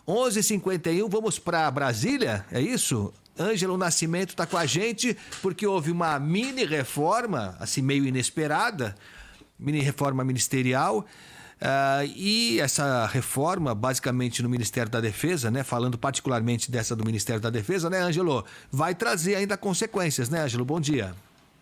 11h51, vamos para Brasília, é isso? Ângelo Nascimento está com a gente porque houve uma mini reforma, assim meio inesperada, mini reforma ministerial, e essa reforma, basicamente no Ministério da Defesa, né, falando particularmente dessa do Ministério da Defesa, né, Ângelo, vai trazer ainda consequências, né, Ângelo? Bom dia.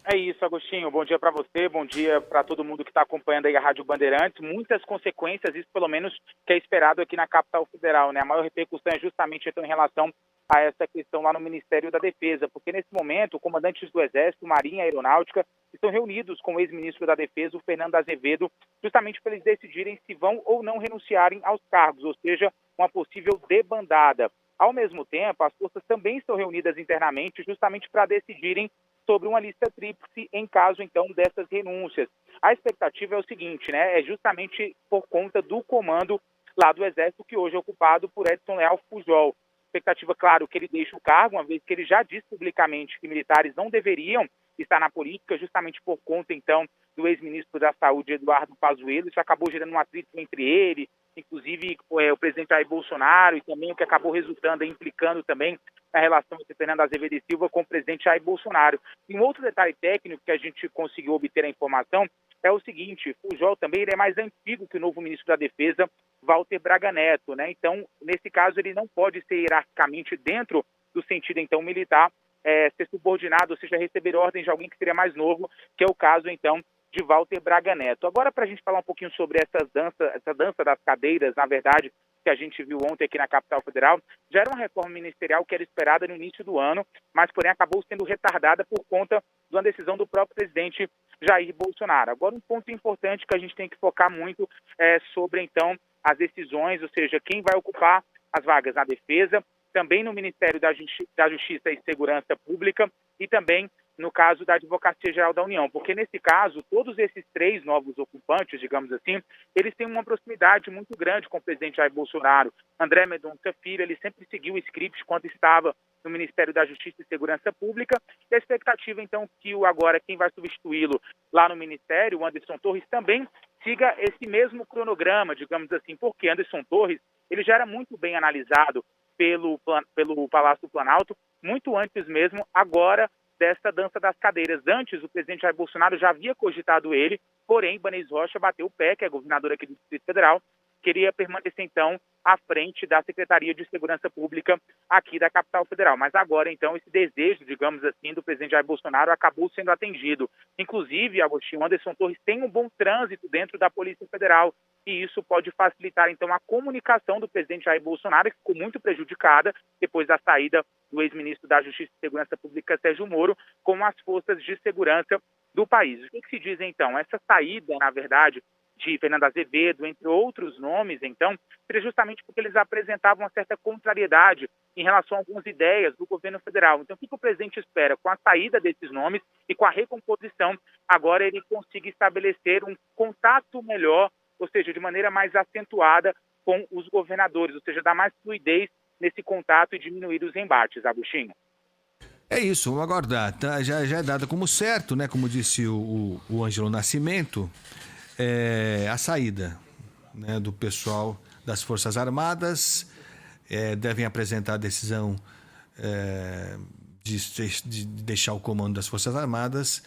É isso, Agostinho. Bom dia para você, bom dia para todo mundo que está acompanhando aí a Rádio Bandeirantes. Muitas consequências, isso pelo menos que é esperado aqui na capital federal, né? A maior repercussão é justamente então em relação a essa questão lá no Ministério da Defesa, porque nesse momento, comandantes do Exército, Marinha e Aeronáutica estão reunidos com o ex-ministro da Defesa, o Fernando Azevedo, justamente para eles decidirem se vão ou não renunciarem aos cargos, ou seja, uma possível debandada. Ao mesmo tempo, as forças também estão reunidas internamente justamente para decidirem sobre uma lista tríplice em caso, então, dessas renúncias. A expectativa é o seguinte, né? É justamente por conta do comando lá do Exército, que hoje é ocupado por Edson Leal Fujol. Expectativa, claro, que ele deixe o cargo, uma vez que ele já disse publicamente que militares não deveriam estar na política, justamente por conta, então, do ex-ministro da Saúde, Eduardo Pazuello. Isso acabou gerando um atrito entre ele, inclusive o presidente Jair Bolsonaro, e também o que acabou resultando, implicando também na relação entre Fernando Azevedo e Silva com o presidente Jair Bolsonaro. E um outro detalhe técnico que a gente conseguiu obter a informação é o seguinte: o Fujol também ele é mais antigo que o novo ministro da Defesa, Walter Braga Neto, né? Então, nesse caso, ele não pode ser hierarquicamente dentro do sentido, então, militar, ser subordinado, ou seja, receber ordens de alguém que seria mais novo, que é o caso, então, de Walter Braga Neto. Agora, para a gente falar um pouquinho sobre essa dança das cadeiras, na verdade, que a gente viu ontem aqui na capital federal, já era uma reforma ministerial que era esperada no início do ano, mas, porém, acabou sendo retardada por conta de uma decisão do próprio presidente Jair Bolsonaro. Agora, um ponto importante que a gente tem que focar muito é sobre, então, as decisões, ou seja, quem vai ocupar as vagas na defesa, também no Ministério da Justiça e Segurança Pública e também no caso da Advocacia Geral da União, porque nesse caso, todos esses três novos ocupantes, digamos assim, eles têm uma proximidade muito grande com o presidente Jair Bolsonaro. André Mendonça Filho, ele sempre seguiu o script quando estava no Ministério da Justiça e Segurança Pública, e a expectativa, então, que agora quem vai substituí-lo lá no Ministério, o Anderson Torres, também siga esse mesmo cronograma, digamos assim, porque Anderson Torres, ele já era muito bem analisado pelo Palácio do Planalto, muito antes mesmo, agora, dessa dança das cadeiras. Antes, o presidente Jair Bolsonaro já havia cogitado ele, porém, Ibanez Rocha bateu o pé, que é governador aqui do Distrito Federal, queria permanecer, então, à frente da Secretaria de Segurança Pública aqui da capital federal. Mas agora, então, esse desejo, digamos assim, do presidente Jair Bolsonaro acabou sendo atendido. Inclusive, Agostinho, Anderson Torres tem um bom trânsito dentro da Polícia Federal, e isso pode facilitar, então, a comunicação do presidente Jair Bolsonaro, que ficou muito prejudicada depois da saída do ex-ministro da Justiça e Segurança Pública, Sérgio Moro, com as forças de segurança do país. O que se diz, então? Essa saída, na verdade, de Fernando Azevedo, entre outros nomes, então, seria justamente porque eles apresentavam uma certa contrariedade em relação a algumas ideias do governo federal. Então, o que o presidente espera? Com a saída desses nomes e com a recomposição, agora ele consiga estabelecer um contato melhor, ou seja, de maneira mais acentuada com os governadores, ou seja, dar mais fluidez nesse contato e diminuir os embates, Agostinho. É isso, vamos aguardar. Tá, já é dada como certo, né? Como disse o Ângelo Nascimento, a saída, né, do pessoal das Forças Armadas. Devem apresentar a decisão de deixar o comando das Forças Armadas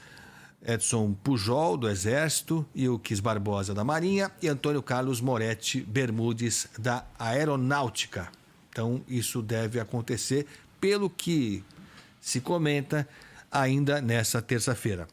Edson Pujol, do Exército, e o Quis Barbosa, da Marinha, e Antônio Carlos Moretti Bermudes, da Aeronáutica. Então, isso deve acontecer, pelo que se comenta, ainda nessa terça-feira.